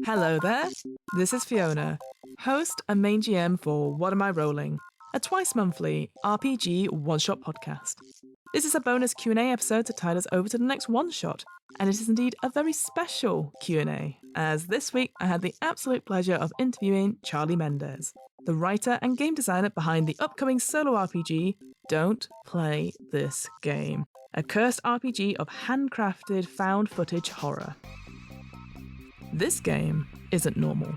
Hello there, this is Fiona, host and main GM for What Am I Rolling, a twice-monthly RPG one-shot podcast. This is a bonus Q&A episode to tide us over to the next one-shot, and it is indeed a very special Q&A, as this week I had the absolute pleasure of interviewing Charlie Menzies, the writer and game designer behind the upcoming solo RPG, Don't Play This Game, a cursed RPG of handcrafted found footage horror. This game isn't normal.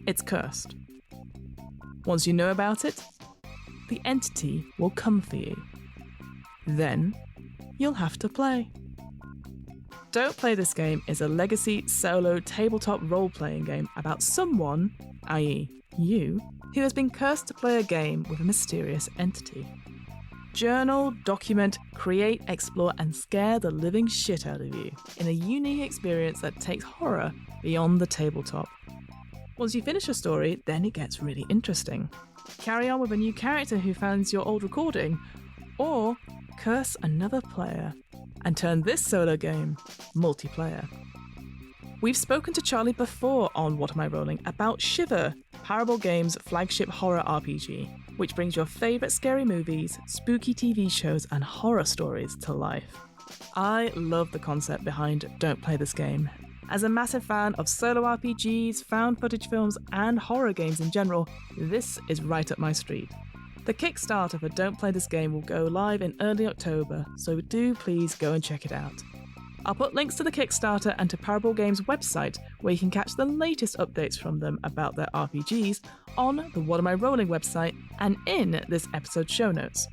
It's cursed. Once you know about it, the entity will come for you. Then, you'll have to play. Don't Play This Game is a legacy solo tabletop role-playing game about someone, i.e. you, who has been cursed to play a game with a mysterious entity. Journal, document, create, explore, and scare the living shit out of you in a unique experience that takes horror beyond the tabletop. Once you finish your story, then it gets really interesting. Carry on with a new character who finds your old recording, or curse another player and turn this solo game multiplayer. We've spoken to Charlie before on What Am I Rolling about Shiver, Parable Games' flagship horror RPG, which brings your favourite scary movies, spooky TV shows, and horror stories to life. I love the concept behind Don't Play This Game. As a massive fan of solo RPGs, found footage films, and horror games in general, this is right up my street. The Kickstarter for Don't Play This Game will go live in early October, so do please go and check it out. I'll put links to the Kickstarter and to Parable Games' website, where you can catch the latest updates from them about their RPGs on the What Am I Rolling website and in this episode's show notes.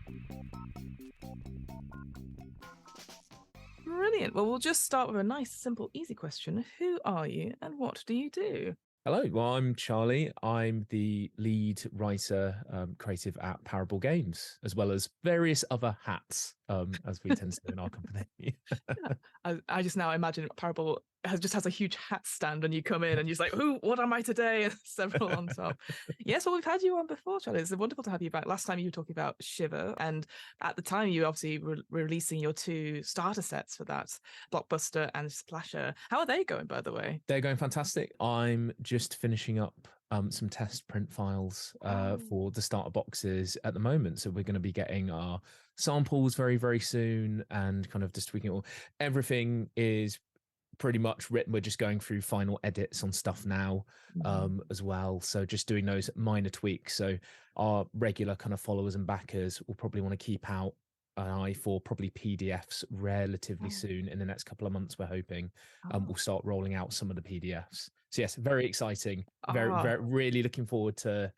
Brilliant. Well, we'll just start with a nice, simple, easy question. Who are you and what do you do? Hello, well, I'm Charlie. I'm the lead writer, creative at Parable Games, as well as various other hats, as we tend to do in our company. Yeah. I just now imagine Parable has a huge hat stand and you come in and you're just like, what am I today? And several on top. Yes, well, we've had you on before, Charlie. It's wonderful to have you back. Last time you were talking about Shiver, and at the time you obviously were releasing your two starter sets for that, Blockbuster and Splasher. How are they going, by the way? They're going fantastic. I'm just finishing up some test print files for the starter boxes at the moment. So we're going to be getting our samples very, very soon and kind of just tweaking it all. Everything is pretty much written. We're just going through final edits on stuff now as well. So just doing those minor tweaks. So our regular kind of followers and backers will probably want to keep out an eye for probably PDFs relatively soon. In the next couple of months, we're hoping we'll start rolling out some of the PDFs. So yes, very exciting. Very, really looking forward to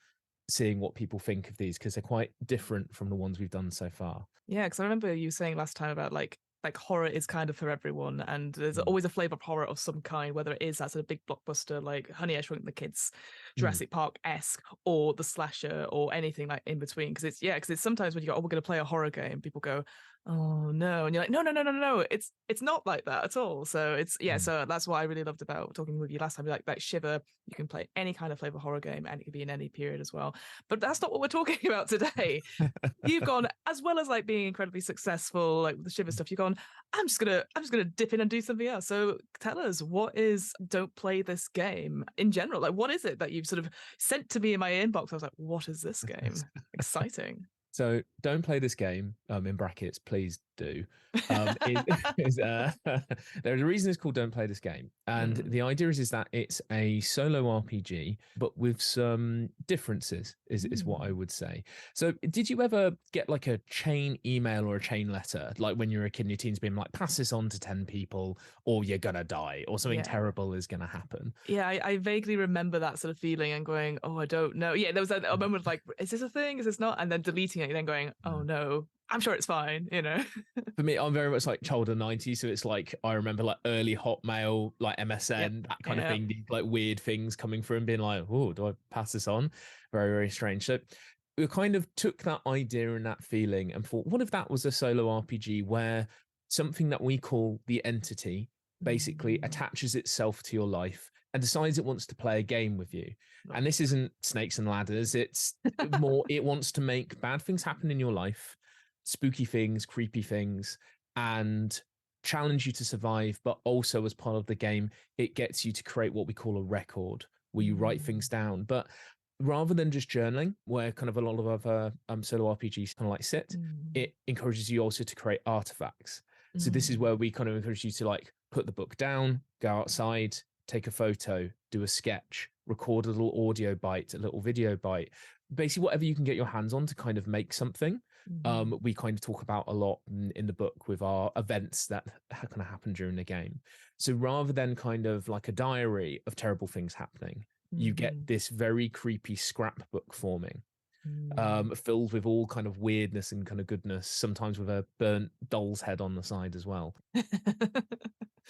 seeing what people think of these, because they're quite different from the ones we've done so far. Yeah, because I remember you saying last time about like horror is kind of for everyone, and there's always a flavor of horror of some kind, whether it is that sort of big blockbuster like Honey, I Shrunk the Kids, Jurassic Park-esque, or the slasher, or anything like in between. Because it's sometimes when you go, we're going to play a horror game, people go, oh no, and you're like, no, it's not like that at all. So so that's what I really loved about talking with you last time. Like Shiver, you can play any kind of flavor horror game, and it can be in any period as well. But that's not what we're talking about today. You've gone, as well as like being incredibly successful, like with the Shiver stuff, you've gone, I'm just gonna dip in and do something else. So tell us, what is Don't Play This Game in general? Like, what is it that you've sort of sent to me in my inbox? I was like, what is this game? Exciting. So Don't Play This Game, in brackets, please do. There's a reason it's called Don't Play This Game. And the idea is that it's a solo RPG, but with some differences, is what I would say. So did you ever get like a chain email or a chain letter, like when you were a kid in your teens being like, pass this on to 10 people or you're going to die or something terrible is going to happen? Yeah, I vaguely remember that sort of feeling and going, oh, I don't know. Yeah, there was a moment of like, is this a thing? Is this not? And then deleting it and then going, oh no, I'm sure it's fine, you know. For me, I'm very much like child of the 90s, so it's like I remember like early Hotmail, like MSN, that kind of thing, like weird things coming through and being like, oh, do I pass this on? Very, very strange. So we kind of took that idea and that feeling and thought, what if that was a solo RPG where something that we call the entity basically attaches itself to your life and decides it wants to play a game with you. And this isn't snakes and ladders. It's more, it wants to make bad things happen in your life, spooky things, creepy things, and challenge you to survive. But also, as part of the game, it gets you to create what we call a record, where you write things down. But rather than just journaling, where kind of a lot of other solo RPGs kind of like sit, it encourages you also to create artifacts. So this is where we kind of encourage you to like put the book down, go outside, take a photo, do a sketch, record a little audio bite, a little video bite, basically whatever you can get your hands on to kind of make something. We kind of talk about a lot in the book with our events that kind of happen during the game. So rather than kind of like a diary of terrible things happening, you get this very creepy scrapbook forming, filled with all kind of weirdness and kind of goodness, sometimes with a burnt doll's head on the side as well.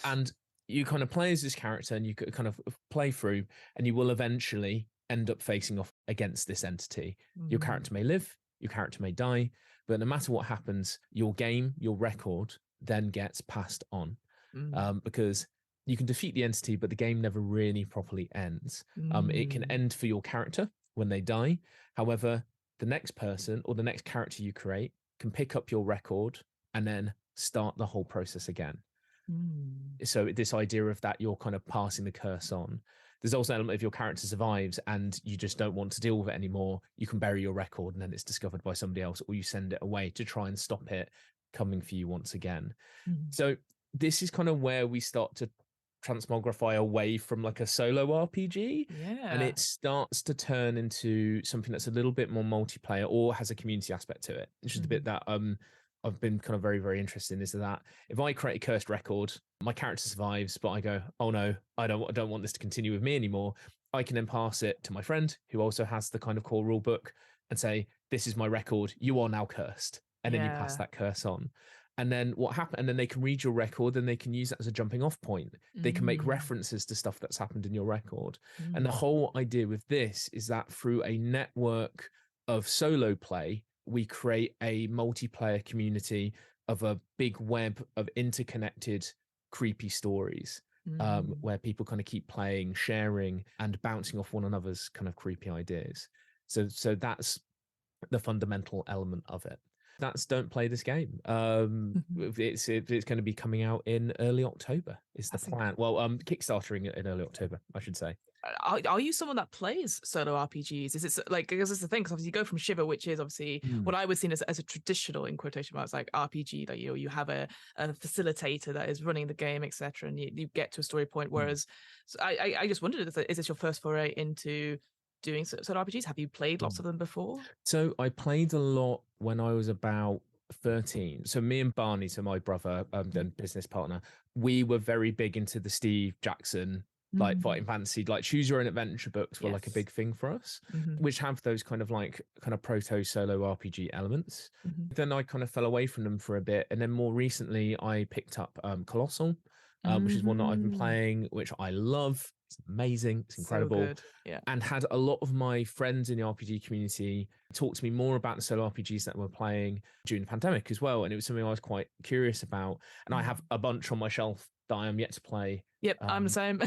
And you kind of play as this character, and you kind of play through, and you will eventually end up facing off against this entity. Your character may live, your character may die, but no matter what happens, your game, your record then gets passed on, because you can defeat the entity, but the game never really properly ends. It can end for your character when they die. However, the next person or the next character you create can pick up your record and then start the whole process again. So this idea of that you're kind of passing the curse on. There's also an element if your character survives and you just don't want to deal with it anymore, you can bury your record and then it's discovered by somebody else, or you send it away to try and stop it coming for you once again. So this is kind of where we start to transmogrify away from like a solo RPG, and it starts to turn into something that's a little bit more multiplayer or has a community aspect to it, which is the bit that I've been kind of very, very interested in, is that if I create a cursed record, my character survives, but I go, oh no, I don't want this to continue with me anymore. I can then pass it to my friend who also has the kind of core rule book and say, this is my record, you are now cursed. And then you pass that curse on. And then what happened? And then they can read your record and they can use that as a jumping off point. They can make references to stuff that's happened in your record. And the whole idea with this is that through a network of solo play, we create a multiplayer community of a big web of interconnected, creepy stories, where people kind of keep playing, sharing, and bouncing off one another's kind of creepy ideas. So that's the fundamental element of it. That's don't play this game. It's going to be coming out in early October is the plan. Well, Kickstartering in early October, I should say. Are you someone that plays solo RPGs? Is it like, because it's the thing, because obviously you go from Shiver, which is obviously what I would see as a traditional, in quotation marks, like RPG, that you have a facilitator that is running the game, etc., and you get to a story point. Whereas I just wondered, is this your first foray into doing solo RPGs? Have you played lots of them before? So I played a lot when I was about 13. So me and Barney, so my brother, then business partner, we were very big into the Steve Jackson, like Fighting Fantasy, like choose your own adventure books were like a big thing for us, which have those kind of proto solo RPG elements. Then I kind of fell away from them for a bit, and then more recently I picked up Colossal, which is one that I've been playing, which I love. It's amazing, it's incredible. So good. And had a lot of my friends in the RPG community talk to me more about the solo RPGs that we're playing during the pandemic as well, and it was something I was quite curious about. And I have a bunch on my shelf that I am yet to play. Yep, I'm the same.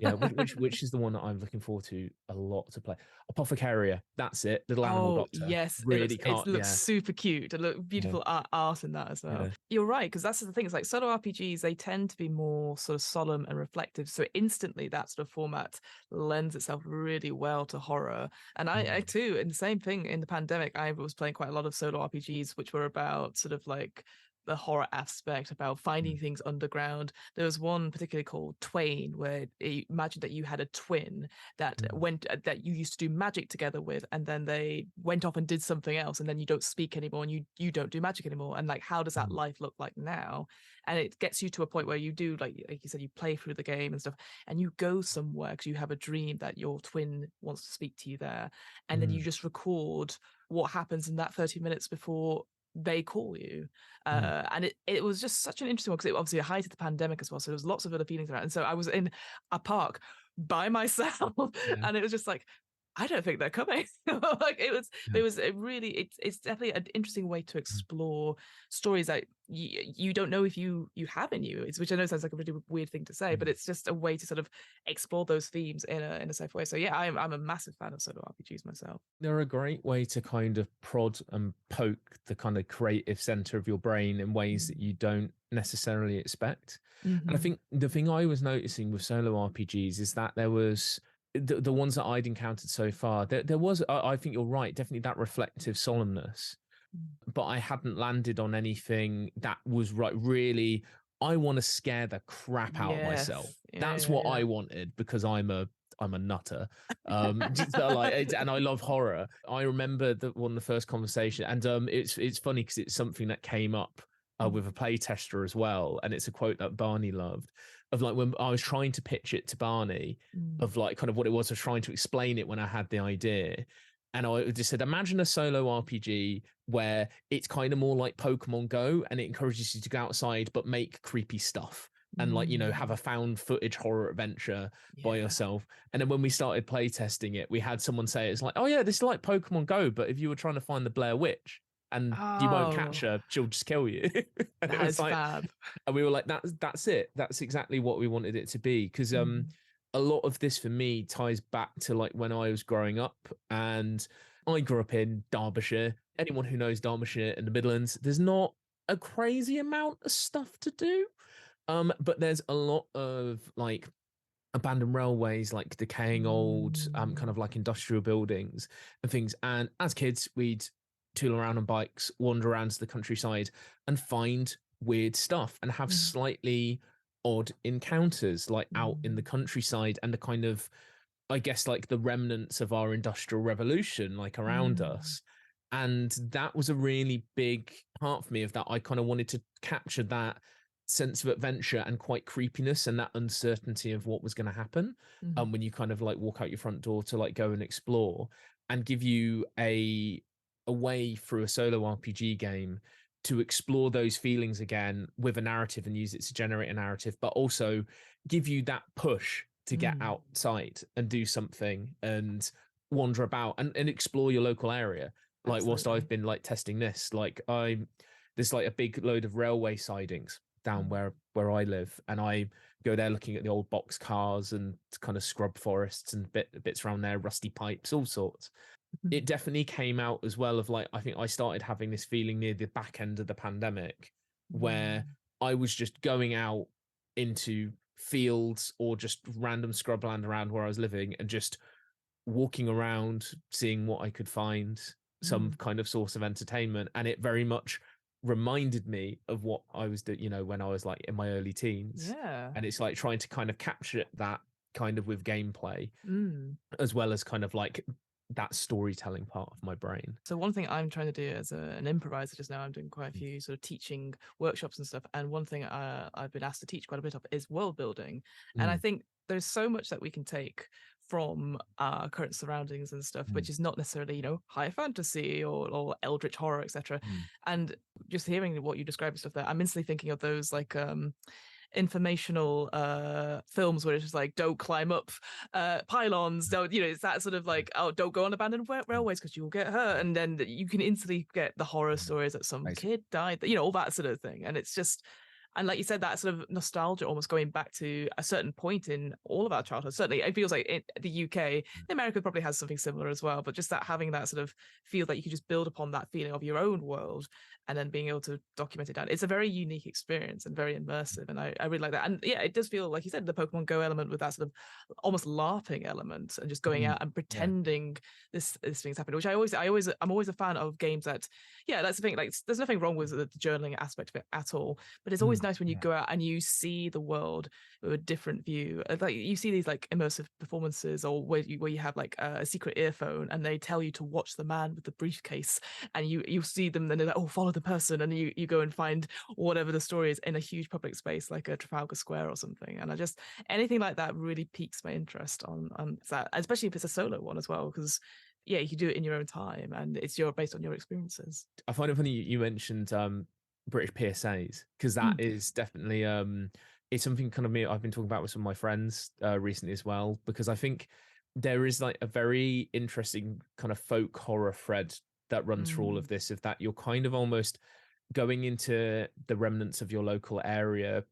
Yeah, which is the one that I'm looking forward to a lot to play. Apothecaria, that's it. Little Animal Doctor. Yes, really it looks super cute. It looks beautiful art in that as well. Yeah. You're right, because that's the thing. It's like solo RPGs, they tend to be more sort of solemn and reflective. So instantly, that sort of format lends itself really well to horror. And I too, in the same thing in the pandemic, I was playing quite a lot of solo RPGs, which were about sort of like the horror aspect, about finding things underground. There was one particularly called Twain, where you imagine that you had a twin that that you used to do magic together with, and then they went off and did something else, and then you don't speak anymore, and you don't do magic anymore. And like, how does that life look like now? And it gets you to a point where you do, like you said, you play through the game and stuff, and you go somewhere because you have a dream that your twin wants to speak to you there, and then you just record what happens in that 30 minutes before they call you. And it was just such an interesting one, because it obviously height of the pandemic as well, so there was lots of other feelings around. And so I was in a park by myself and it was just like, I don't think they're coming. Like it was a really, it's definitely an interesting way to explore stories that you don't know if you have in you. Which I know sounds like a really weird thing to say, but it's just a way to sort of explore those themes in a safe way. So yeah, I'm a massive fan of solo RPGs myself. They're a great way to kind of prod and poke the kind of creative center of your brain in ways that you don't necessarily expect. And I Mm-hmm. think the thing I was noticing with solo RPGs is that there was the ones that I'd encountered so far, there was, I think you're right, definitely that reflective solemnness, but I hadn't landed on anything that was right, really, I want to scare the crap out of myself. Yes. Yeah, That's yeah, what yeah. I wanted because I'm a nutter. Just like and I love horror. I remember the one of the first conversation, and it's funny because it's something that came up with a play tester as well, and it's a quote that Barney loved of like when I was trying to pitch it to Barney Mm. of like kind of what it was, I was trying to explain it when I had the idea. And I just said, imagine a solo RPG where it's kind of more like Pokemon Go and it encourages you to go outside but make creepy stuff and like, you know, have Mm. a found footage horror adventure by Yeah. yourself. And then when we started playtesting it, we had someone say it's like, oh yeah, this is like Pokemon Go, but if you were trying to find the Blair Witch and you won't catch Oh, her, she'll just kill you. And it that was is like, fab. and we were like, that's it. That's exactly what we wanted it to be. Because Mm. a lot of this for me ties back to like when I was growing up, and I grew up in Derbyshire. Anyone who knows Derbyshire and the Midlands, there's not a crazy amount of stuff to do. But there's a lot of like abandoned railways, like decaying old kind Mm. of like industrial buildings and things. And as kids, we'd tool around on bikes, wander around to the countryside and find weird stuff and have Mm. slightly odd encounters like out in the Mm. countryside and the kind of, I guess, like the remnants of our industrial revolution like around Mm. us. And that was a really big part for me of that. I kind of wanted to capture that sense of adventure and quite creepiness and that uncertainty of what was going to happen Mm. when you kind of like walk out your front door to like go and explore, and give you a way through a solo RPG game to explore those feelings again with a narrative and use it to generate a narrative, but also give you that push to get Mm. outside and do something and wander about and explore your local area. Like whilst I've Absolutely. been like testing this, like there's like a big load of railway sidings down Mm. where I live, and I go there looking at the old box cars and kind of scrub forests and bits around there, rusty pipes, all sorts. Mm. It definitely came out as well of like, I think I started having this feeling near the back end of the pandemic where Mm. I was just going out into fields or just random scrubland around where I was living and just walking around, seeing what I could find, some Mm. kind of source of entertainment. And it very much reminded me of what I was doing, you know, when I was like in my early teens. Yeah. And it's like trying to kind of capture that kind of with gameplay, Mm. as well as kind of like that storytelling part of my brain. So one thing I'm trying to do as an improviser just now, I'm doing quite a few sort of teaching workshops and stuff. And one thing I've been asked to teach quite a bit of is world building. And I Mm, think there's so much that we can take from our current surroundings and stuff, mm, which is not necessarily, you know, high fantasy or eldritch horror, etc. mm. And just hearing what you describe and stuff there, I'm instantly thinking of those like informational films where it's just like don't climb up pylons, don't, you know, it's that sort of like, oh, don't go on abandoned railways because you'll get hurt, and then you can instantly get the horror stories that some Basically. kid died, you know, all that sort of thing. And it's just, and like you said, that sort of nostalgia almost going back to a certain point in all of our childhood. Certainly it feels like in the UK, America probably has something similar as well, but just that having that sort of feel that you can just build upon that feeling of your own world and then being able to document it down. It's a very unique experience and very immersive. And I really like that. And yeah, it does feel like you said, the Pokemon Go element with that sort of almost LARPing element and just going Mm, out and yeah. pretending this thing's happening, which I'm always a fan of games that, yeah, that's the thing. Like there's nothing wrong with the journaling aspect of it at all, but it's always Mm, nice when you yeah. go out and you see the world with a different view. Like you see these like immersive performances, or where you have like a secret earphone and they tell you to watch the man with the briefcase, and you see them, then they're like, oh, follow the person, and you go and find whatever the story is in a huge public space like a Trafalgar Square or something. And I just, anything like that really piques my interest on that, especially if it's a solo one as well, because yeah, you can do it in your own time and it's based on your experiences. I find it funny you mentioned British PSAs, because that Mm. is definitely it's something kind of me I've been talking about with some of my friends recently as well, because I think there is like a very interesting kind of folk horror thread that runs through all of this, of that you're kind of almost going into the remnants of your local areas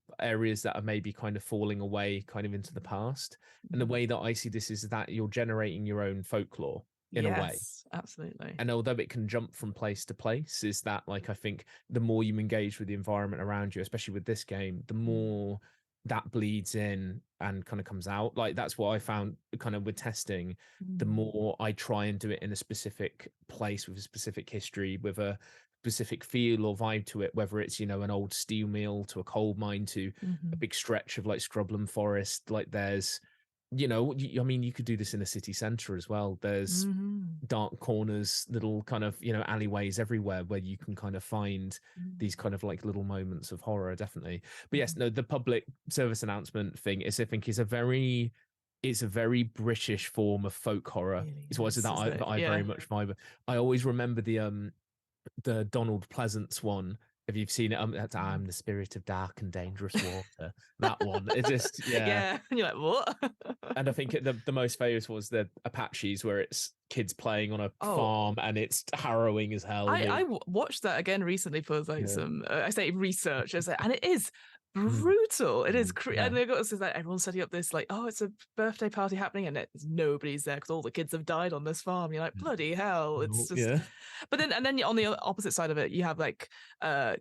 that are maybe kind of falling away kind of into the past. And the way that I see this is that you're generating your own folklore in a way. Yes, absolutely. And although it can jump from place to place, is that, like, I think the more you engage with the environment around you, especially with this game, the more that bleeds in and kind of comes out. Like, that's what I found kind of with testing. The more I try and do it in a specific place with a specific history, with a specific feel or vibe to it, whether it's, you know, an old steel mill to a coal mine to a big stretch of like scrubland forest. Like, there's, you know, I mean, you could do this in a city center as well. There's dark corners, little kind of, you know, alleyways everywhere where you can kind of find these kind of like little moments of horror, definitely. But yes, no, the public service announcement thing is, I think, is a very, it's a very British form of folk horror. Really It's what is, that I very much vibe. I always remember the Donald Pleasance one. If you've seen it, that's I'm the spirit of dark and dangerous water. That one. It just, yeah. Yeah, and you're like, what? And I think the most famous was the Apaches, where it's kids playing on a farm and it's harrowing as hell. I watched that again recently for like some, I say research, and it is brutal. It is, and it got like everyone's setting up this like, oh, it's a birthday party happening, and nobody's there because all the kids have died on this farm. You're like, bloody hell! It's just, but then on the opposite side of it, you have like,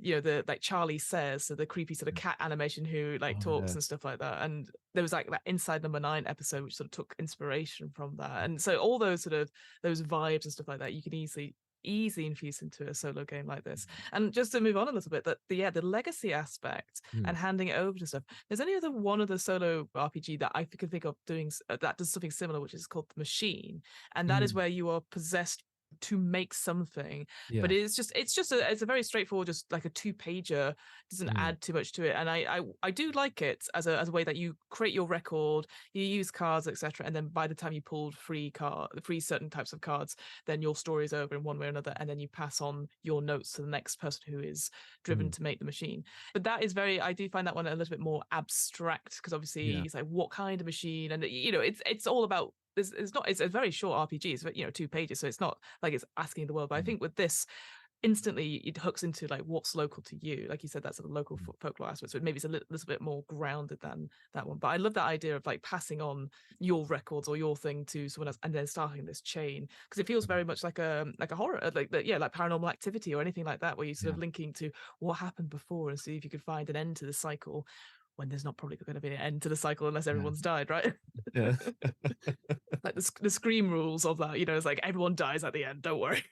you know, the like Charlie Says, so the creepy sort of cat animation who like talks and stuff like that, and there was like that Inside Number 9 episode which sort of took inspiration from that, and so all those sort of those vibes and stuff like that you can easily infuse into a solo game like this. And just to move on a little bit, that the legacy aspect and handing it over to stuff, there's only one other solo RPG that I can think of doing that does something similar, which is called The Machine, and that is where you are possessed to make something, but it's a very straightforward, just like a 2-pager, doesn't add too much to it, and I do like it as a way that you create your record, you use cards, etc., and then by the time you pulled free certain types of cards, then your story is over in one way or another, and then you pass on your notes to the next person who is driven to make the machine. But that is I do find that one a little bit more abstract, because obviously it's like, what kind of machine, and you know, it's all about, it's a very short RPG. It's, you know, 2 pages, so it's not like it's asking the world. But I think with this, instantly it hooks into like what's local to you. Like you said, that's sort of local folklore aspect. So maybe it's a little bit more grounded than that one. But I love that idea of like passing on your records or your thing to someone else and then starting this chain, because it feels very much like a horror, like Paranormal Activity or anything like that, where you're sort of linking to what happened before and see if you could find an end to the cycle, when there's not probably going to be an end to the cycle unless everyone's died, right? Yeah. Like the Scream rules of that, you know, it's like everyone dies at the end, don't worry.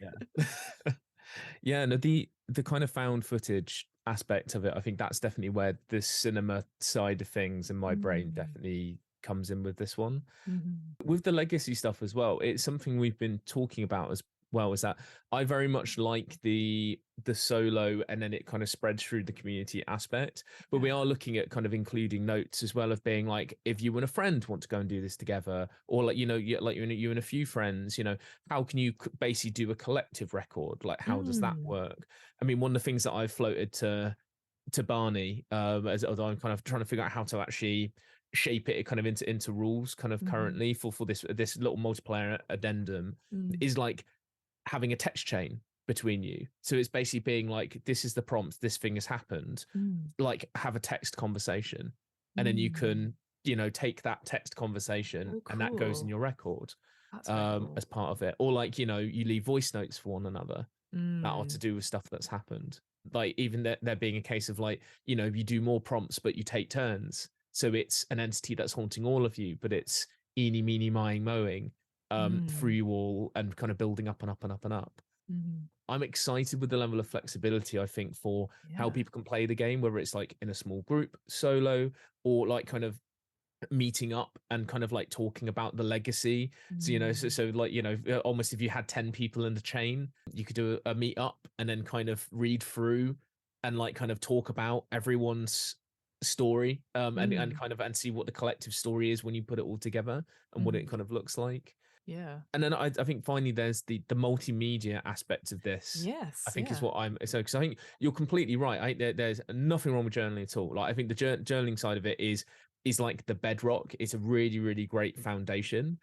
Yeah, no, the kind of found footage aspect of it, I think that's definitely where the cinema side of things in my brain definitely comes in with this one. With the legacy stuff as well, it's something we've been talking about as well, is that I very much like the solo and then it kind of spreads through the community aspect, but we are looking at kind of including notes as well, of being like, if you and a friend want to go and do this together, or like, you know, like you and a few friends, you know, how can you basically do a collective record? Like, how does that work? I mean, one of the things that I've floated to Barney, as although I'm kind of trying to figure out how to actually shape it kind of into rules kind of currently for this little multiplayer addendum, is like having a text chain between you. So it's basically being like, this is the prompt, this thing has happened, like have a text conversation, and then you can, you know, take that text conversation and that goes in your record as part of it. Or like, you know, you leave voice notes for one another that are to do with stuff that's happened. Like even there being a case of like, you know, you do more prompts but you take turns, so it's an entity that's haunting all of you, but it's eeny meeny mowing through you all and kind of building up and up and up and up. I'm excited with the level of flexibility, I think, for how people can play the game, whether it's like in a small group, solo, or like kind of meeting up and kind of like talking about the legacy. So, you know, so like, you know, almost if you had 10 people in the chain, you could do a meet up and then kind of read through and like kind of talk about everyone's story, and kind of and see what the collective story is when you put it all together and what it kind of looks like. And then I think finally there's the multimedia aspect of this. I think is what I'm so, because I think you're completely right. There's nothing wrong with journaling at all. Like I think the journaling side of it is is like the bedrock. It's a really, really great foundation.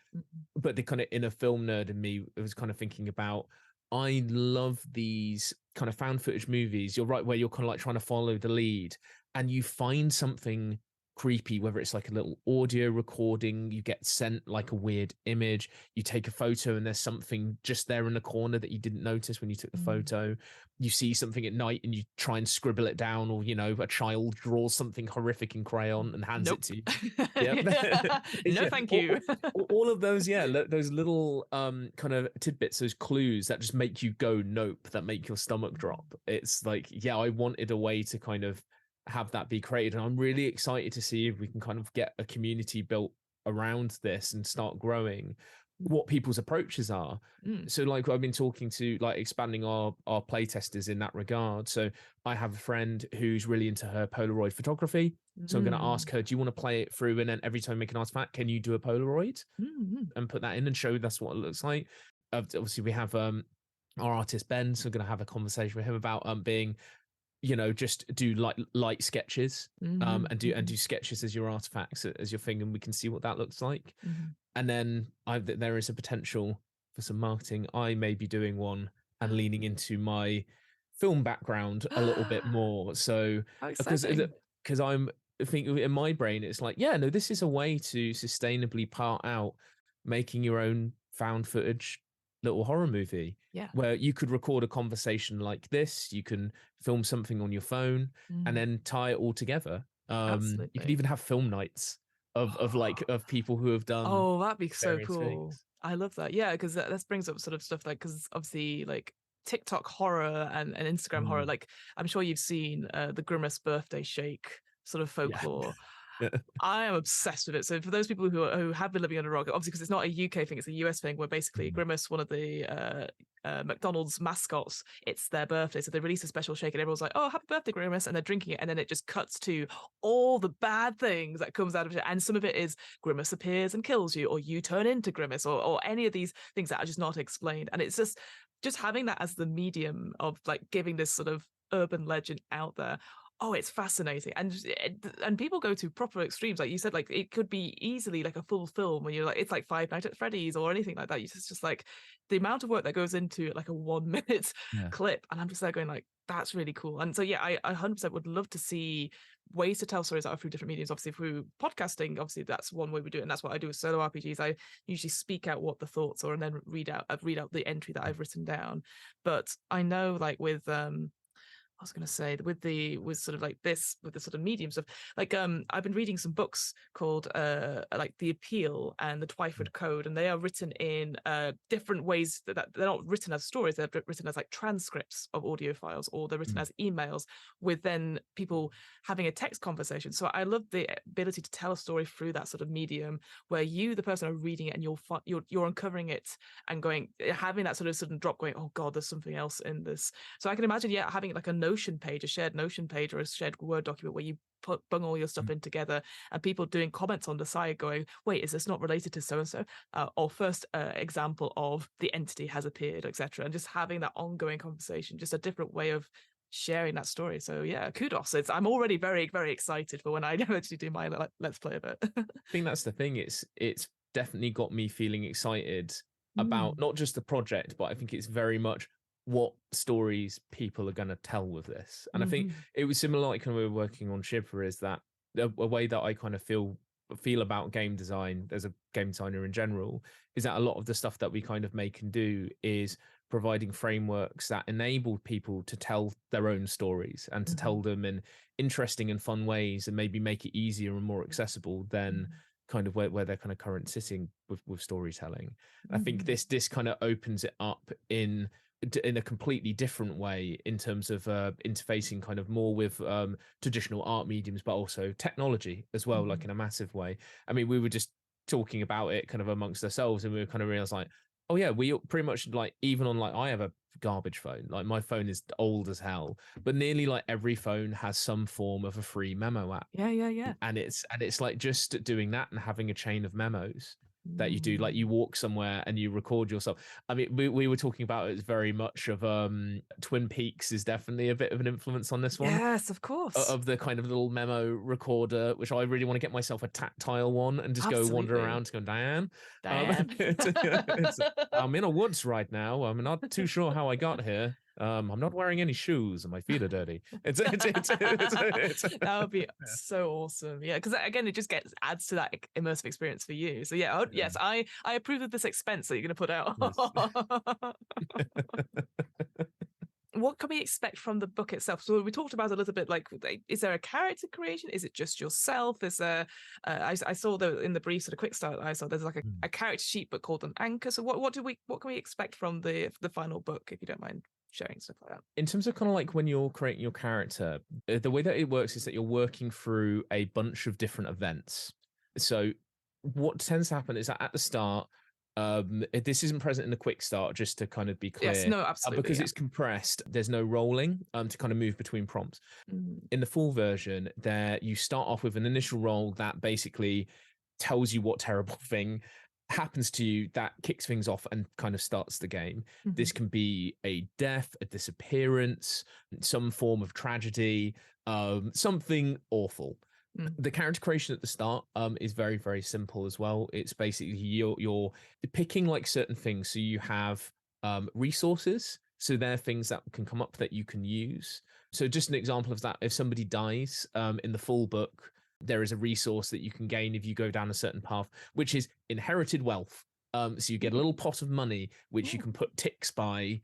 But the kind of inner film nerd in me was kind of thinking about, I love these kind of found footage movies. You're right, where you're kind of like trying to follow the lead and you find something creepy, whether it's like a little audio recording, you get sent like a weird image, you take a photo and there's something just there in the corner that you didn't notice when you took the photo. You see something at night and you try and scribble it down, or a child draws something horrific in crayon and hands it to you. Yep. No, thank you. All of those, those little kind of tidbits, those clues that just make you go nope, that make your stomach drop. It's like, yeah, I wanted a way to kind of have that be created, and I'm really excited to see if we can kind of get a community built around this and start growing what people's approaches are. So like I've been talking to, like, expanding our play testers in that regard. So I have a friend who's really into her Polaroid photography, so I'm going to ask her, do you want to play it through, and then every time you make an artifact, can you do a Polaroid and put that in and show that's what it looks like. Obviously we have our artist Ben, so I'm going to have a conversation with him about being, just do like light sketches, and do sketches as your artifacts, as your thing, and we can see what that looks like. And then there is a potential for some marketing. I may be doing one and leaning into my film background a little bit more. So because I'm thinking in my brain, it's like, yeah, no, this is a way to sustainably part out making your own found footage little horror movie, where you could record a conversation like this, you can film something on your phone and then tie it all together. You could even have film nights of people who have done that'd be so cool things. I love that. Yeah, because that brings up sort of stuff like, because obviously like TikTok horror and Instagram horror, like I'm sure you've seen the Grimace birthday shake sort of folklore. I am obsessed with it. So for those people who have been living under a rock, obviously because it's not a UK thing, it's a US thing, where basically Grimace, one of the McDonald's mascots, it's their birthday, so they release a special shake and everyone's like, oh, happy birthday Grimace, and they're drinking it, and then it just cuts to all the bad things that comes out of it, and some of it is Grimace appears and kills you, or you turn into Grimace, or any of these things that are just not explained. And it's just having that as the medium of like giving this sort of urban legend out there. Oh, it's fascinating. And people go to proper extremes. Like you said, like it could be easily like a full film where you're like, it's like Five Nights at Freddy's or anything like that. It's just like the amount of work that goes into like a 1 minute clip. And I'm just there going like, that's really cool. And so, yeah, I 100% would love to see ways to tell stories out through different mediums. Obviously through podcasting, obviously that's one way we do it. And that's what I do with solo RPGs. I usually speak out what the thoughts are and then read out the entry that I've written down. But I know like with, I was going to say with sort of like this, with the sort of mediums of like I've been reading some books called like The Appeal and the Twyford Code, and they are written in different ways that they're not written as stories, they're written as like transcripts of audio files, or they're written as emails with then people having a text conversation. So I love the ability to tell a story through that sort of medium where you, the person, are reading it and you're uncovering it and going, having that sort of sudden drop going, oh god, there's something else in this. So I can imagine having like a Notion page, a shared Notion page, or a shared Word document where you bung all your stuff in together, and people doing comments on the side going, wait, is this not related to so and so, or first example of the entity has appeared, etc. And just having that ongoing conversation, just a different way of sharing that story. So yeah, kudos. I'm already very, very excited for when I actually do my let's play of it. I think that's the thing, it's definitely got me feeling excited about not just the project, but I think it's very much what stories people are going to tell with this. And I think it was similar, like when we were working on Shiver, is that a way that I kind of feel about game design as a game designer in general is that a lot of the stuff that we kind of make and do is providing frameworks that enable people to tell their own stories and to tell them in interesting and fun ways, and maybe make it easier and more accessible than kind of where they're kind of current sitting with storytelling. I think this kind of opens it up in a completely different way in terms of interfacing kind of more with traditional art mediums, but also technology as well, like in a massive way. I mean, we were just talking about it kind of amongst ourselves, and we were kind of realized like, oh yeah, we pretty much, like, even on, like, I have a garbage phone, like my phone is old as hell, but nearly like every phone has some form of a free memo app. Yeah. And it's like just doing that and having a chain of memos that you do, like you walk somewhere and you record yourself. I mean, we were talking about it very much of Twin Peaks is definitely a bit of an influence on this one, Yes, of course. of the kind of little memo recorder, which I really want to get myself a tactile one and just go wander Absolutely. around, go, Diane. Diane. I'm in a woods right now. I'm not too sure how I got here. I'm not wearing any shoes and my feet are dirty. That would be so awesome. Yeah, because again, it just adds to that immersive experience for you. So yeah, yes, I approve of this expense that you're going to put out. What can we expect from the book itself? So we talked about a little bit, like, is there a character creation? Is it just yourself? Is there? I saw in the brief sort of quick start I saw there's like a character sheet, but called an anchor. So what can we expect from the final book, if you don't mind sharing stuff like that? In terms of kind of like when you're creating your character, the way that it works is that you're working through a bunch of different events. So what tends to happen is that at the start, this isn't present in the quick start, just to kind of be clear. Yes, no, absolutely. Because it's compressed, there's no rolling to kind of move between prompts. In the full version, there you start off with an initial roll that basically tells you what terrible thing happens to you that kicks things off and kind of starts the game. This can be a death, a disappearance, some form of tragedy, something awful. The character creation at the start is very, very simple as well. It's basically you're picking like certain things. So you have resources. So they're things that can come up that you can use. So just an example of that, if somebody dies in the full book, there is a resource that you can gain if you go down a certain path, which is inherited wealth. So you get a little pot of money, which you can put ticks by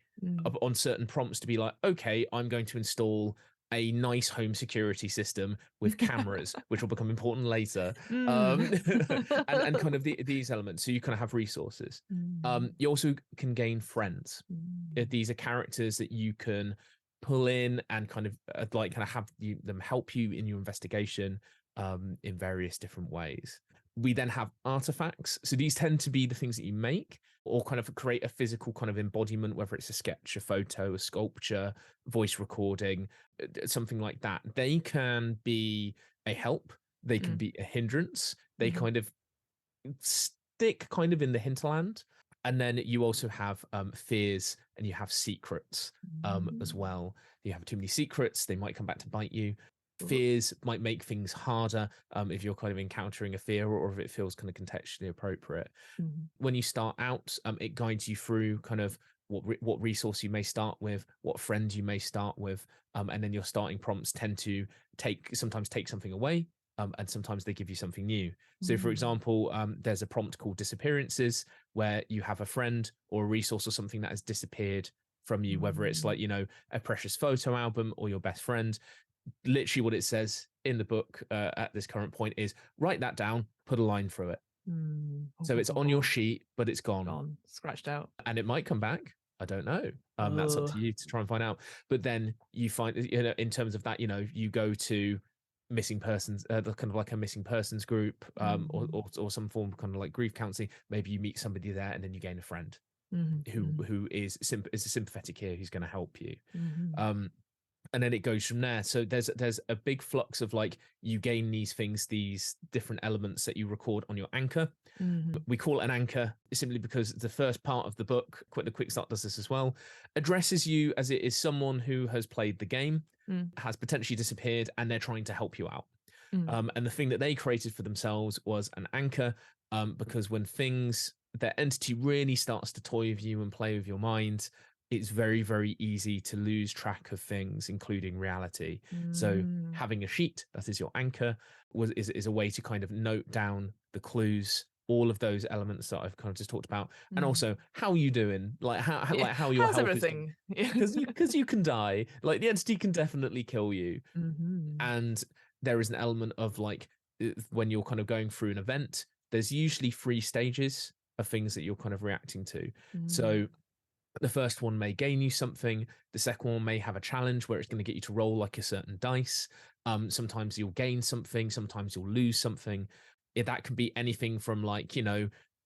on certain prompts to be like, okay, I'm going to install a nice home security system with cameras, which will become important later, and kind of these elements. So you kind of have resources. You also can gain friends. These are characters that you can pull in and kind of have them help you in your investigation in various different ways. We then have artifacts. So these tend to be the things that you make or kind of create a physical kind of embodiment, whether it's a sketch, a photo, a sculpture, voice recording, something like that. They can be a help. They can be a hindrance. They kind of stick kind of in the hinterland. And then you also have fears and you have secrets as well. You have too many secrets, they might come back to bite you. Fears might make things harder if you're kind of encountering a fear or if it feels kind of contextually appropriate. When you start out, it guides you through kind of what resource you may start with, what friend you may start with, and then your starting prompts tend to sometimes take something away, and sometimes they give you something new. So, for example, there's a prompt called disappearances, where you have a friend or a resource or something that has disappeared from you, whether it's like, a precious photo album or your best friend. Literally what it says in the book at this current point is write that down, put a line through it. So it's on your sheet, but it's gone, scratched out, and it might come back. I don't know. That's up to you to try and find out. But then you find, in terms of that, you go to missing persons, kind of like a missing persons group, or some form of kind of like grief counseling. Maybe you meet somebody there, and then you gain a friend who is a sympathetic here, who's going to help you. And then it goes from there. So there's a big flux of like you gain these things, these different elements that you record on your anchor. We call it an anchor simply because the first part of the book, the Quick Start does this as well, addresses you as it is someone who has played the game, has potentially disappeared, and they're trying to help you out. And the thing that they created for themselves was an anchor, because when their entity really starts to toy with you and play with your mind, it's very, very easy to lose track of things, including reality. So having a sheet that is your anchor is a way to kind of note down the clues, all of those elements that I've kind of just talked about, and also how are you doing, like how your how's health everything? Because you can die, like the entity can definitely kill you, and there is an element of like when you're kind of going through an event, there's usually 3 stages of things that you're kind of reacting to. So the first one may gain you something. The second one may have a challenge where it's going to get you to roll like a certain dice. Sometimes you'll gain something. Sometimes you'll lose something. That can be anything from like,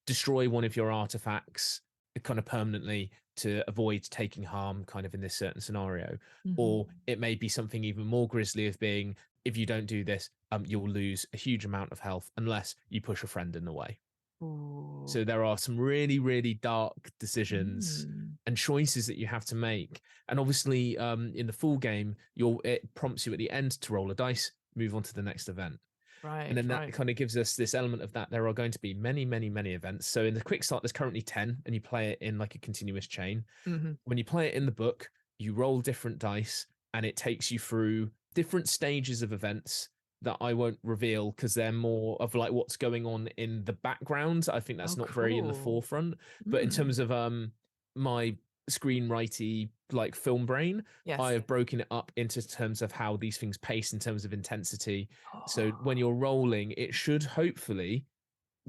destroy one of your artifacts kind of permanently to avoid taking harm kind of in this certain scenario. Or it may be something even more grisly of being, if you don't do this, you'll lose a huge amount of health unless you push a friend in the way. Ooh. So there are some really, really dark decisions and choices that you have to make. And obviously, in the full game, it prompts you at the end to roll a dice, move on to the next event. And then that kind of gives us this element of that there are going to be many, many, many events. So in the quick start, there's currently 10, and you play it in like a continuous chain. When you play it in the book, you roll different dice, and it takes you through different stages of events that I won't reveal because they're more of like what's going on in the background. I think that's not very in the forefront. But in terms of my screenwriting like film brain, I have broken it up into terms of how these things pace in terms of intensity. So when you're rolling, it should hopefully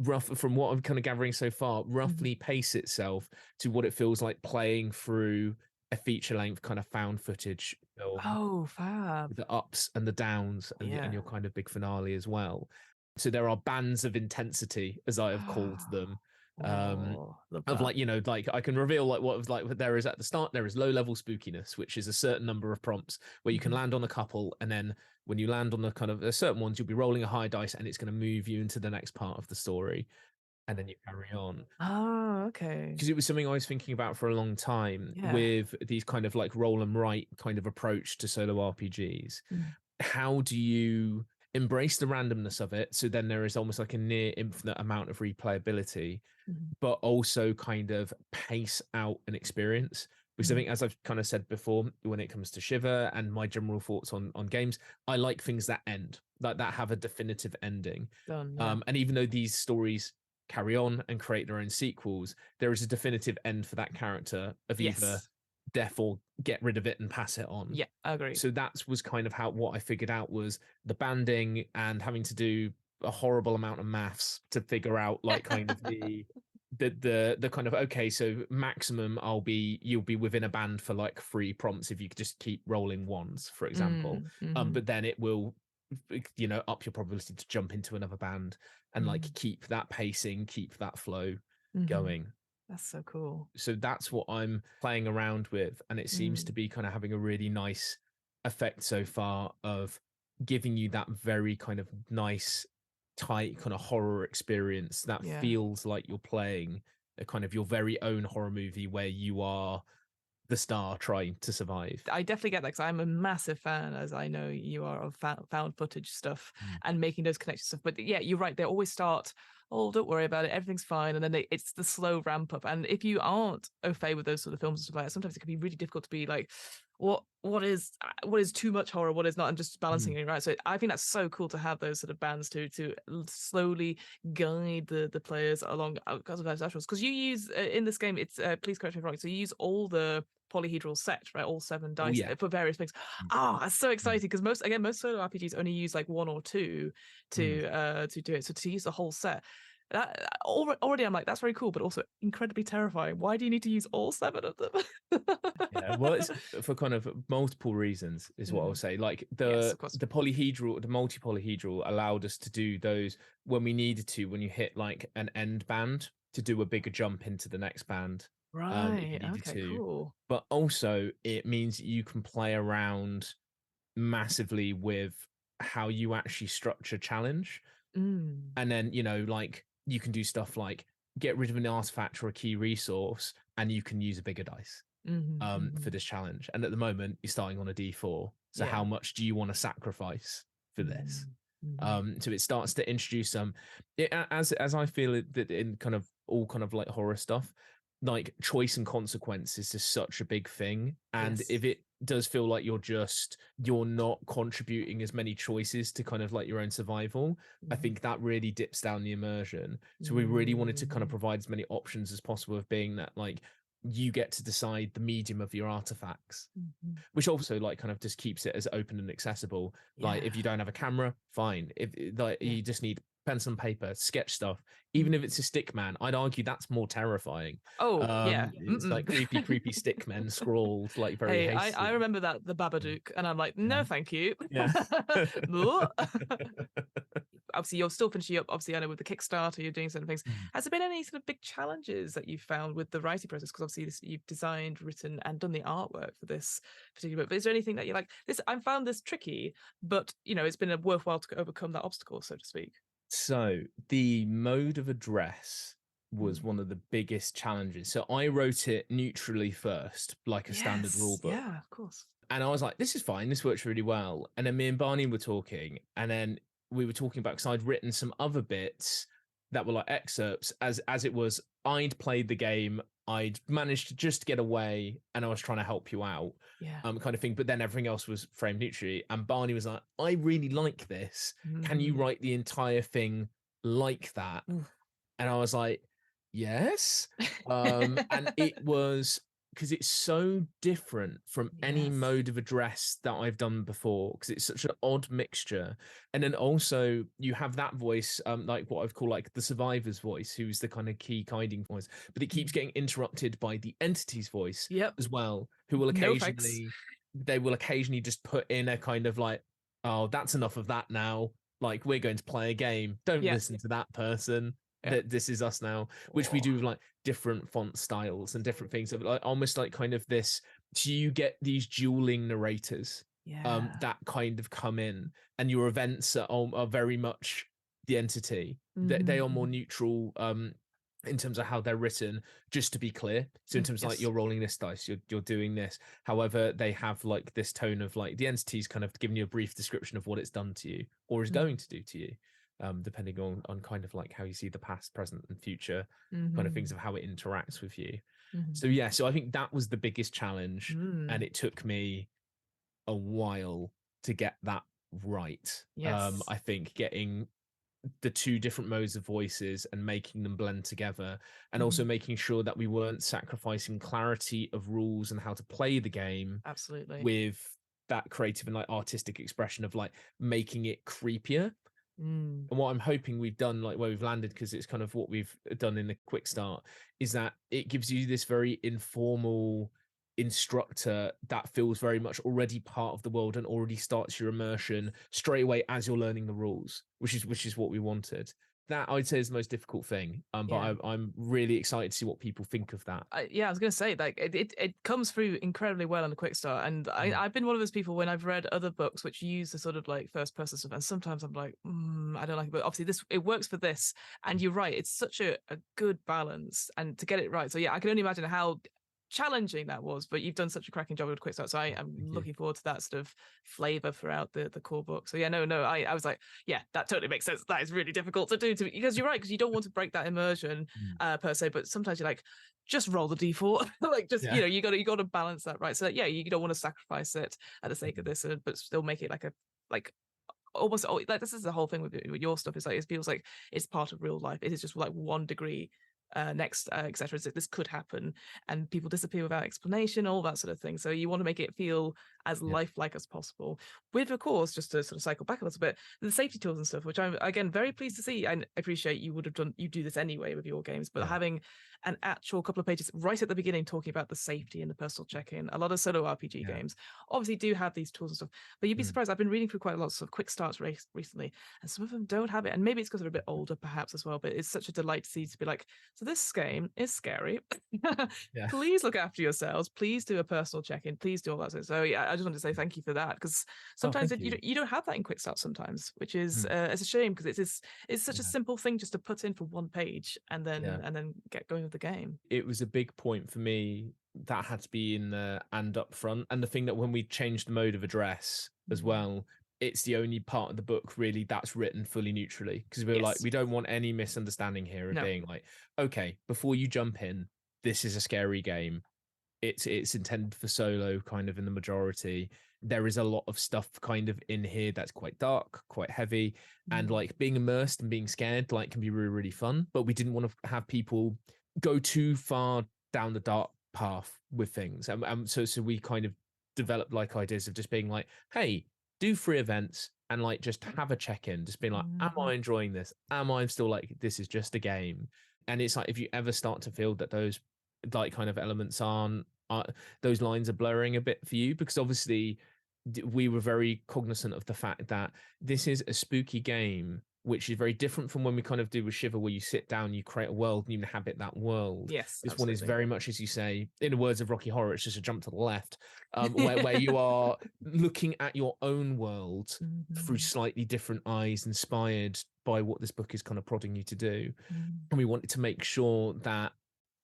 from what I'm kind of gathering so far, roughly pace itself to what it feels like playing through a feature length kind of found footage film. Oh, fab. The ups and the downs and your kind of big finale as well. So there are bands of intensity, as I have called them. Of like, like I can reveal like what was like there is at the start, there is low level spookiness, which is a certain number of prompts where you can land on a couple, and then when you land on the kind of certain ones, you'll be rolling a high dice and it's going to move you into the next part of the story, and then you carry on. Oh, okay. Because it was something I was thinking about for a long time with these kind of like roll and write kind of approach to solo RPGs. How do you embrace the randomness of it? So then there is almost like a near infinite amount of replayability, but also kind of pace out an experience. Because I think, as I've kind of said before, when it comes to Shiver and my general thoughts on games, I like things that end, that have a definitive ending. And even though these stories carry on and create their own sequels, there is a definitive end for that character of either death or get rid of it and pass it on. Yeah, I agree. So that was kind of what I figured out was the banding and having to do a horrible amount of maths to figure out like kind of the kind of, okay, so maximum you'll be within a band for like 3 prompts if you could just keep rolling ones, for example. But then it will up your probability to jump into another band and like keep that pacing, keep that flow going. That's so cool. So that's what I'm playing around with, and it seems to be kind of having a really nice effect so far of giving you that very kind of nice tight kind of horror experience that feels like you're playing a kind of your very own horror movie where you are the star trying to survive. I definitely get that because I'm a massive fan, as I know you are, of found footage stuff and making those connections stuff. But yeah, you're right. They always start, oh, don't worry about it, everything's fine, and then it's the slow ramp up. And if you aren't au fait with those sort of films and stuff like that, sometimes it can be really difficult to be like, what is too much horror, what is not, and just balancing it right. So I think that's so cool to have those sort of bands to slowly guide the players along because of those naturals. Because you use in this game, it's please correct me if I'm wrong. So you use all the polyhedral set, right? All 7 dice for various things. That's so exciting because most solo RPGs only use like 1 or 2 to do it. So to use the whole set, that already I'm like, that's very cool, but also incredibly terrifying. Why do you need to use all 7 of them? Well, it's for kind of multiple reasons is what I'll say. Like the polyhedral, the multi-polyhedral allowed us to do those when we needed to, when you hit like an end band to do a bigger jump into the next band. If you needed to. Cool. But also it means you can play around massively with how you actually structure challenge. And then, like you can do stuff like get rid of an artifact or a key resource and you can use a bigger dice for this challenge. And at the moment you're starting on a D4. So how much do you want to sacrifice for this? So it starts to introduce as I feel it, that in kind of all kind of like horror stuff, like choice and consequences is such a big thing. And if it does feel like you're not contributing as many choices to kind of like your own survival, I think that really dips down the immersion. So we really wanted to kind of provide as many options as possible of being that like you get to decide the medium of your artifacts, which also like kind of just keeps it as open and accessible. Like if you don't have a camera, fine. If like you just need pencil and paper, sketch stuff, even if it's a stick man, I'd argue that's more terrifying. It's like creepy stick men scrawled like very hastily. I remember that the Babadook, and I'm like, no, thank you. Obviously you're still finishing up, obviously I know with the Kickstarter you're doing certain things. Has there been any sort of big challenges that you've found with the writing process? Because obviously you've designed, written and done the artwork for this particular book, but is there anything that you're like, I found this tricky, but it's been a worthwhile to overcome that obstacle, so to speak? So the mode of address was one of the biggest challenges. So I wrote it neutrally first, like a standard rule book. Yeah, of course. And I was like, this is fine. This works really well. And then me and Barney were talking, and then we were talking about, because I'd written some other bits that were like excerpts as it was. I'd played the game. I'd managed to just get away, and I was trying to help you out, Yeah. kind of thing. But then everything else was framed neutrally. And Barney was like, I really like this. Can you write the entire thing like that? And I was like, yes. And it was, because it's so different from any mode of address that I've done before, because it's such an odd mixture. And then also you have that voice, like what I've called like the survivor's voice, who's the kind of key guiding voice, but it keeps getting interrupted by the entity's voice as well, who will occasionally, they will occasionally just put in a kind of like, oh, that's enough of that now. Like, we're going to play a game. Don't listen to that person. That this is us now, which we do with like different font styles and different things, of like almost like kind of this. So you get these dueling narrators, that kind of come in, and your events are very much the entity. They are more neutral, in terms of how they're written, just to be clear. So in terms of like, you're rolling this dice, you're doing this. However, they have like this tone of like the entity's kind of giving you a brief description of what it's done to you or is going to do to you. Depending on kind of like how you see the past, present, and future kind of things of how it interacts with you. So yeah, so I think that was the biggest challenge, and it took me a while to get that right. I think getting the two different modes of voices and making them blend together, and also making sure that we weren't sacrificing clarity of rules and how to play the game with that creative and like artistic expression of like making it creepier. And what I'm hoping we've done, like where we've landed, because it's kind of what we've done in the quick start, is that it gives you this very informal instructor that feels very much already part of the world and already starts your immersion straight away as you're learning the rules, which is what we wanted. That I'd say is the most difficult thing, but I'm really excited to see what people think of that. I was going to say, like, it comes through incredibly well in the quick start, and I've been one of those people when I've read other books which use the sort of like first person stuff, and sometimes I'm like, I don't like it, but obviously it works for this, and you're right, it's such a good balance, and to get it right. So yeah, I can only imagine how challenging that was, but you've done such a cracking job with quick start, so I am looking forward to that sort of flavor throughout the core book. So yeah, I was like, yeah, that totally makes sense. That is really difficult to do, because you're right, because you don't want to break that immersion per se, but sometimes you're like, just roll the d4. Like, just you got to balance that right. So that, you don't want to sacrifice it at the sake of this, but still make it like almost like, this is the whole thing with your stuff, is like, it feels like it's part of real life. It is just like 1 degree next, etc. This could happen, and people disappear without explanation, all that sort of thing. So you want to make it feel as lifelike as possible. With, of course, just to sort of cycle back a little bit, the safety tools and stuff, which I'm again very pleased to see, and appreciate you do this anyway with your games, but having an actual couple of pages right at the beginning talking about the safety and the personal check-in. A lot of solo RPG games obviously do have these tools and stuff, but you'd be surprised. I've been reading through quite a lot of quick starts recently, and some of them don't have it, and maybe it's because they're a bit older perhaps as well, but it's such a delight to see, to be like, so this game is scary. Please look after yourselves. Please do a personal check-in. Please do all that. So yeah, I just want to say thank you for that, because sometimes you don't have that in quick start sometimes, which is it's a shame, because it's such a simple thing just to put in for 1 page and then get going with the game. It was a big point for me that had to be in the and up front, and the thing that when we changed the mode of address as well, it's the only part of the book really that's written fully neutrally, because we were like, we don't want any misunderstanding here of being like, okay, before you jump in, this is a scary game. It's intended for solo kind of in the majority. There is a lot of stuff kind of in here that's quite dark, quite heavy, and like being immersed and being scared like can be really, really fun, but we didn't want to have people go too far down the dark path with things. So we kind of developed like ideas of just being like, hey, do 3 events and like just have a check-in, just being like, am I enjoying this? Am I still like, this is just a game? And it's like, if you ever start to feel that those like kind of elements aren't, those lines are blurring a bit for you, because obviously we were very cognizant of the fact that this is a spooky game, which is very different from when we kind of do with Shiver, where you sit down, you create a world and you inhabit that world. Yes, this one is very much, as you say, in the words of Rocky Horror, it's just a jump to the left, where you are looking at your own world through slightly different eyes, inspired by what this book is kind of prodding you to do, Mm. and we wanted to make sure that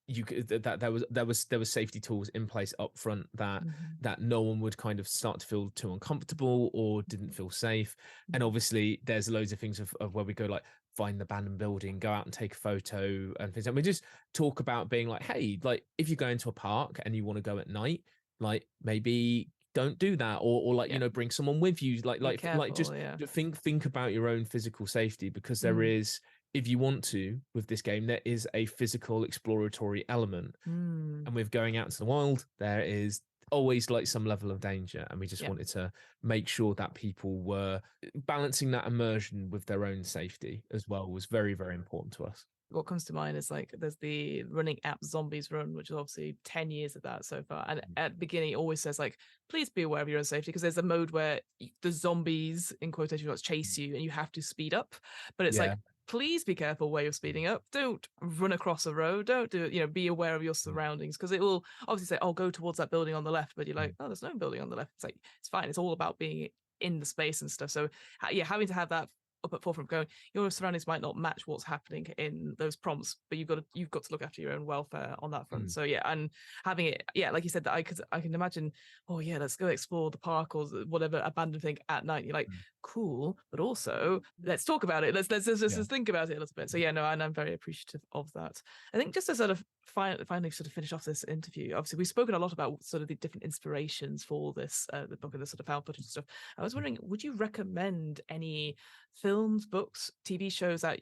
you could, that there was safety tools in place up front, that that no one would kind of start to feel too uncomfortable or didn't feel safe. And obviously there's loads of things of where we go, like find the abandoned building, go out and take a photo and things, and we just talk about being like, hey, like if you go into a park and you want to go at night, like maybe don't do that, or like, Yeah. bring someone with you, like Be just careful, yeah. think about your own physical safety, because there Mm. is, if you want to, with this game, there is a physical exploratory element. Mm. And with going out into the wild, there is always like some level of danger. And we just Yeah. wanted to make sure that people were balancing that immersion with their own safety as well, was very, very important to us. What comes to mind is like there's the running app Zombies Run, which is obviously 10 years of that so far. And at the beginning, it always says like, please be aware of your own safety, because there's a mode where the zombies, in quotation marks, chase you and you have to speed up. But it's Yeah. like, please be careful where you're speeding up. Don't run across a road. Don't do it. Be aware of your surroundings, because it will obviously say, oh, go towards that building on the left. But you're like, oh, there's no building on the left. It's like, it's fine. It's all about being in the space and stuff. So yeah, having to have that up at forefront, going, your surroundings might not match what's happening in those prompts, but you've got to look after your own welfare on that front. So yeah, and having it, yeah, like you said, that I can imagine, oh yeah, let's go explore the park or whatever abandoned thing at night. You're like, cool, but also let's talk about it. Let's just think about it a little bit. So yeah, no, and I'm very appreciative of that. I think just to sort of finally sort of finish off this interview, obviously we've spoken a lot about sort of the different inspirations for this the book and the sort of found footage stuff. I was wondering, would you recommend any films, books, TV shows that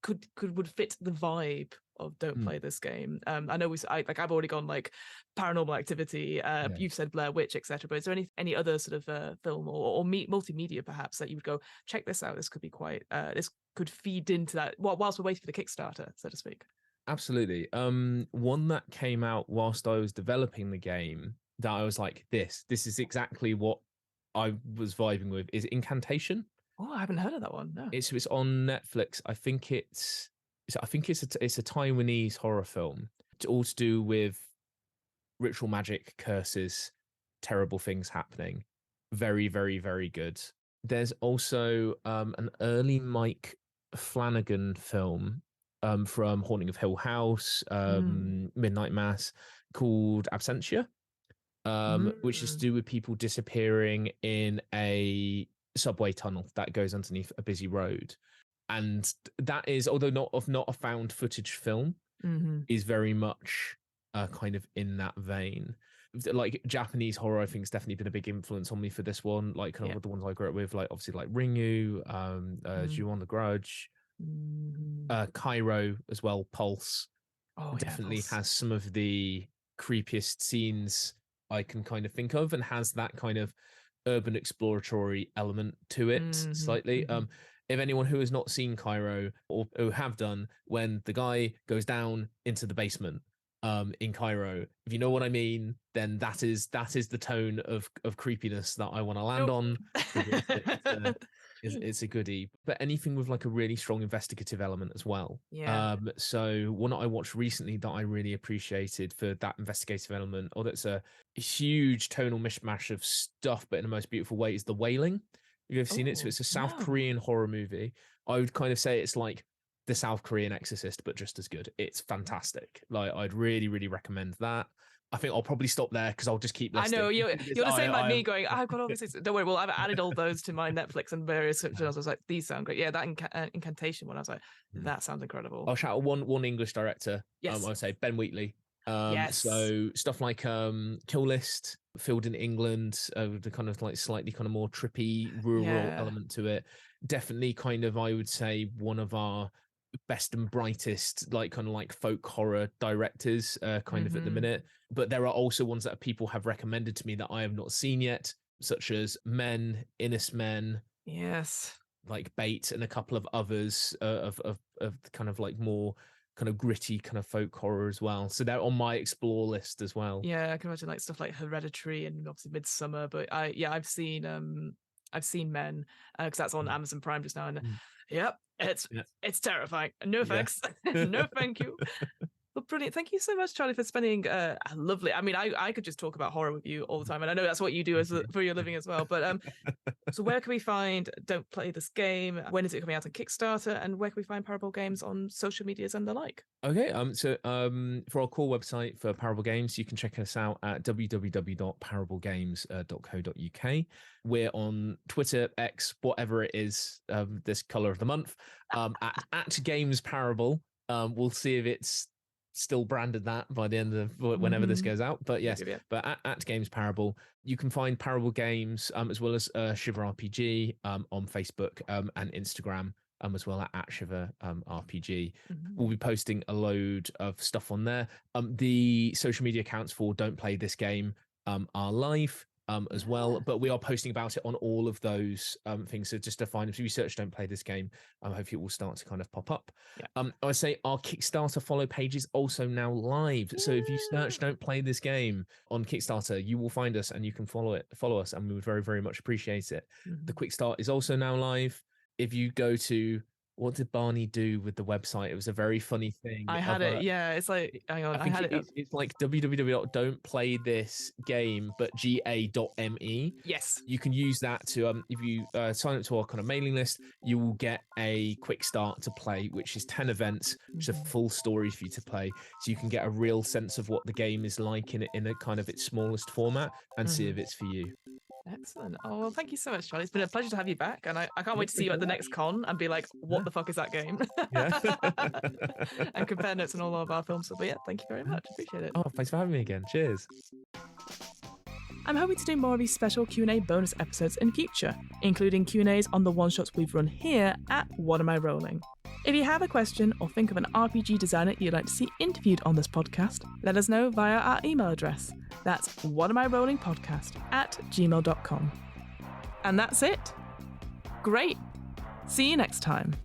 would fit the vibe of Don't Play This Game? I know I've already gone like Paranormal Activity, you've said Blair Witch, etc. But is there any other sort of film or multimedia perhaps that you would go, check this out? This could be quite this could feed into that whilst we're waiting for the Kickstarter, so to speak. Absolutely. One that came out whilst I was developing the game that I was like, this is exactly what I was vibing with, is Incantation. Oh, I haven't heard of that one. No. It's on Netflix. I think it's a Taiwanese horror film. It's all to do with ritual magic, curses, terrible things happening. Very, very, very good. There's also an early Mike Flanagan film from Haunting of Hill House, Midnight Mass, called Absentia, which is to do with people disappearing in a subway tunnel that goes underneath a busy road. And that is, although not a found footage film, is very much kind of in that vein. Like Japanese horror, I think, has definitely been a big influence on me for this one. Like kind of the ones I grew up with, like obviously like Ringu, Ju-on the Grudge, Cairo as well. Pulse definitely has some of the creepiest scenes I can kind of think of, and has that kind of urban exploratory element to it slightly. If anyone who has not seen Cairo, or who have done, when the guy goes down into the basement in Cairo, if you know what I mean, then that is the tone of creepiness that I want to land on. It's a goodie. But anything with like a really strong investigative element as well. So one that I watched recently that I really appreciated for that investigative element, or that's a huge tonal mishmash of stuff, but in the most beautiful way, is The Wailing. You've seen it. So it's a South Korean horror movie. I would kind of say it's like the South Korean Exorcist, but just as good. It's fantastic. Like, I'd really, really recommend that. I think I'll probably stop there because I'll just keep listing. I know you're the same like me, going, I've got all these things. Don't worry, well, I've added all those to my Netflix and various channels. I was like, these sound great. Yeah, that Incantation one, I was like, that sounds incredible. I'll shout out one English director. Yes. I would say Ben Wheatley. Yes. So stuff like Kill List, filmed in England, the kind of like slightly kind of more trippy rural element to it. Definitely kind of, I would say, one of our best and brightest like kind of like folk horror directors kind of at the minute. But there are also ones that people have recommended to me that I have not seen yet, such as Men, Innis Men, like Bait, and a couple of others of kind of like more kind of gritty kind of folk horror as well. So they're on my explore list as well. Yeah, I can imagine like stuff like Hereditary and obviously Midsummer. But I've seen Men, because that's on Amazon Prime just now, and it's terrifying. No thanks. No thank you. Well, brilliant. Thank you so much, Charlie, for spending a lovely. I mean, I could just talk about horror with you all the time, and I know that's what you do for your living as well. But so where can we find Don't Play This Game? When is it coming out on Kickstarter? And where can we find Parable Games on social medias and the like? Okay, so for our core website for Parable Games, you can check us out at www.parablegames.co.uk. We're on Twitter, X, whatever it is, this color of the month, at Games Parable. We'll see if it's still branded that by the end of whenever this goes out. But yes, but at Games Parable, you can find Parable Games as well as Shiver RPG on Facebook and Instagram. As well at Shiver RPG. We'll be posting a load of stuff on there. The social media accounts for Don't Play This Game are live as well, but we are posting about it on all of those things. So just to find, if you search Don't Play This Game, hopefully it will start to kind of pop up. I would say our Kickstarter follow page is also now live. So if you search Don't Play This Game on Kickstarter, you will find us and you can follow us, and we would very, very much appreciate it. The Quick Start is also now live. If you go to, what did Barney do with the website? It was a very funny thing. I had it. Yeah, it's like, hang on, I had it. It's like www.don'tplaythisgame.ga.me. Yes. You can use that to, if you sign up to our kind of mailing list, you will get a quick start to play, which is 10 events, which is a full story for you to play. So you can get a real sense of what the game is like in a kind of its smallest format and see if it's for you. Excellent. Oh, well, thank you so much, Charlie. It's been a pleasure to have you back. And I can't wait to see you at the next con and be like, what the fuck is that game? And compare notes on all of our films. But yeah, thank you very much. Appreciate it. Oh, thanks for having me again. Cheers. I'm hoping to do more of these special Q&A bonus episodes in future, including Q&As on the one-shots we've run here at What Am I Rolling? If you have a question or think of an RPG designer you'd like to see interviewed on this podcast, let us know via our email address. That's whatamirollingpodcast@gmail.com. And that's it. Great. See you next time.